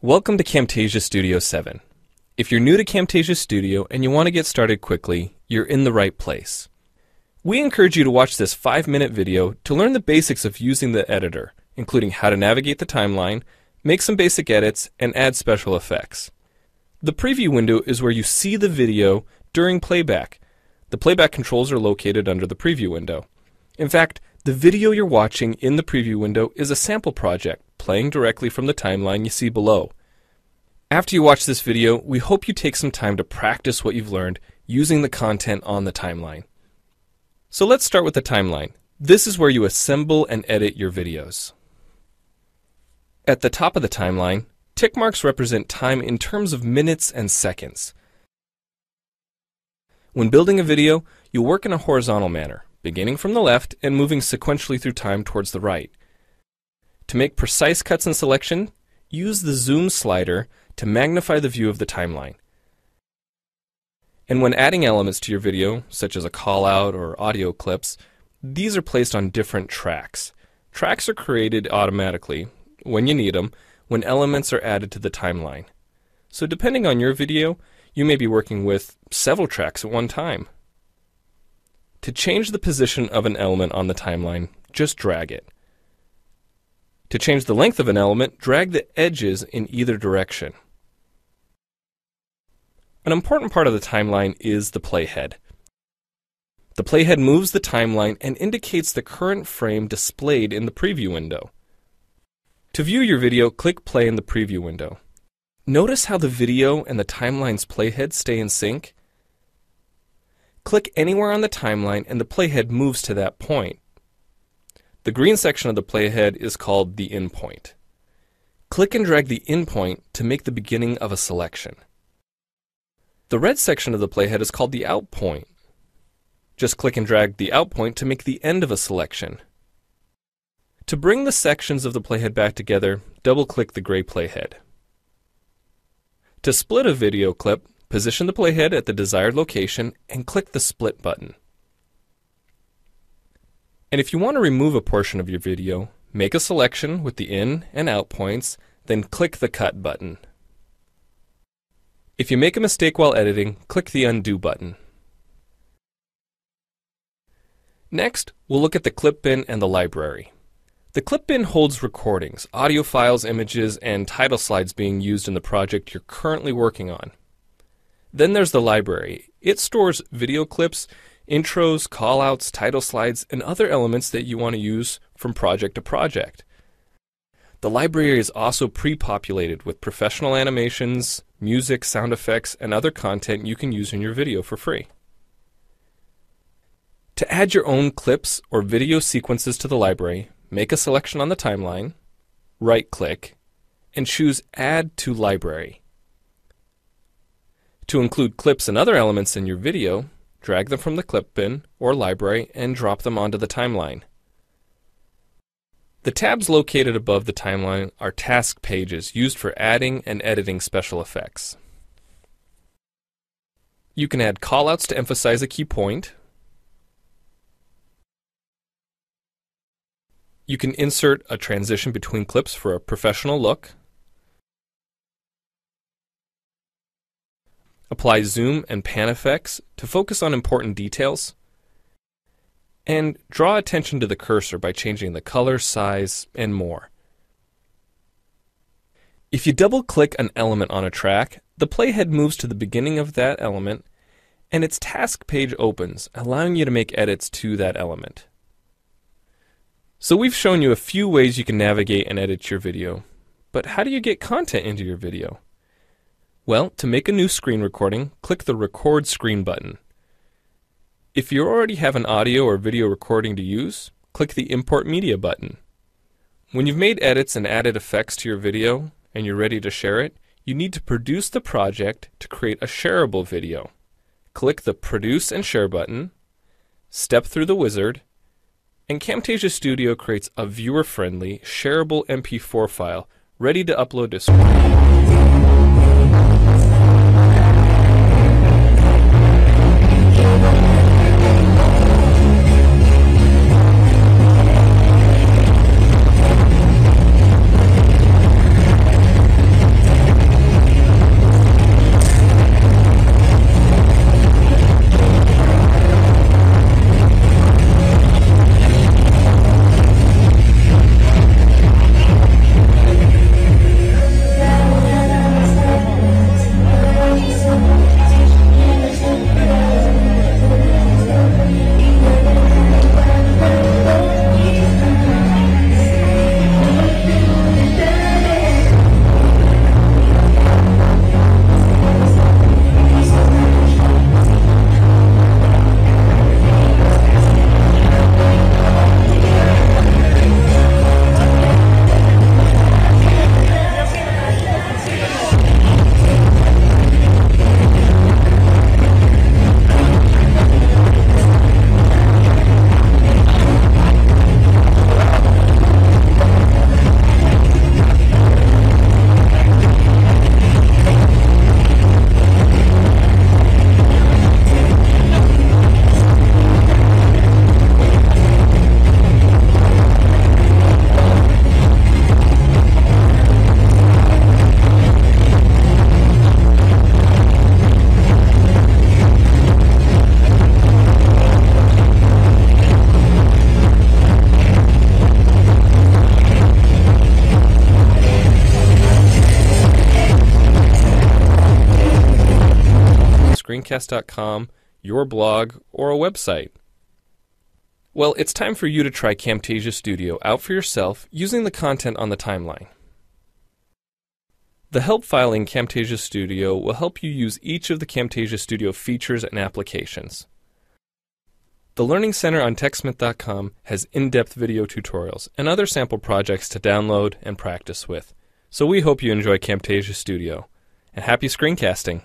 Welcome to Camtasia Studio 7. If you're new to Camtasia Studio and you want to get started quickly, you're in the right place. We encourage you to watch this 5-minute video to learn the basics of using the editor, including how to navigate the timeline, make some basic edits, and add special effects. The preview window is where you see the video during playback. The playback controls are located under the preview window. In fact, the video you're watching in the preview window is a sample project playing directly from the timeline you see below. After you watch this video, we hope you take some time to practice what you've learned using the content on the timeline. So let's start with the timeline. This is where you assemble and edit your videos. At the top of the timeline, tick marks represent time in terms of minutes and seconds. When building a video, you'll work in a horizontal manner, beginning from the left and moving sequentially through time towards the right. To make precise cuts and selection, use the zoom slider to magnify the view of the timeline. And when adding elements to your video, such as a call-out or audio clips, these are placed on different tracks. Tracks are created automatically, when you need them, when elements are added to the timeline. So depending on your video, you may be working with several tracks at one time. To change the position of an element on the timeline, just drag it. To change the length of an element, drag the edges in either direction. An important part of the timeline is the playhead. The playhead moves the timeline and indicates the current frame displayed in the preview window. To view your video, click play in the preview window. Notice how the video and the timeline's playhead stay in sync. Click anywhere on the timeline and the playhead moves to that point. The green section of the playhead is called the in point. Click and drag the in point to make the beginning of a selection. The red section of the playhead is called the out point. Just click and drag the out point to make the end of a selection. To bring the sections of the playhead back together, double-click the gray playhead. To split a video clip, position the playhead at the desired location and click the split button. And if you want to remove a portion of your video, make a selection with the in and out points, then click the cut button. If you make a mistake while editing, click the undo button. Next, we'll look at the clip bin and the library. The clip bin holds recordings, audio files, images, and title slides being used in the project you're currently working on. Then there's the library. It stores video clips, intros, callouts, title slides, and other elements that you want to use from project to project. The library is also pre-populated with professional animations, music, sound effects, and other content you can use in your video for free. To add your own clips or video sequences to the library, make a selection on the timeline, right-click, and choose Add to Library. To include clips and other elements in your video, drag them from the clip bin or library and drop them onto the timeline. The tabs located above the timeline are task pages used for adding and editing special effects. You can add callouts to emphasize a key point. You can insert a transition between clips for a professional look. Apply zoom and pan effects to focus on important details. And draw attention to the cursor by changing the color, size, and more. If you double-click an element on a track, the playhead moves to the beginning of that element, and its task page opens, allowing you to make edits to that element. So we've shown you a few ways you can navigate and edit your video, but how do you get content into your video? Well, to make a new screen recording, click the Record Screen button. If you already have an audio or video recording to use, click the Import Media button. When you've made edits and added effects to your video and you're ready to share it, you need to produce the project to create a shareable video. Click the Produce and Share button, step through the wizard, and Camtasia Studio creates a viewer-friendly, shareable MP4 file ready to upload to screen. podcast.com, your blog, or a website. Well, it's time for you to try Camtasia Studio out for yourself using the content on the timeline. The help file in Camtasia Studio will help you use each of the Camtasia Studio features and applications. The Learning Center on TechSmith.com has in-depth video tutorials and other sample projects to download and practice with. So we hope you enjoy Camtasia Studio. And happy screencasting!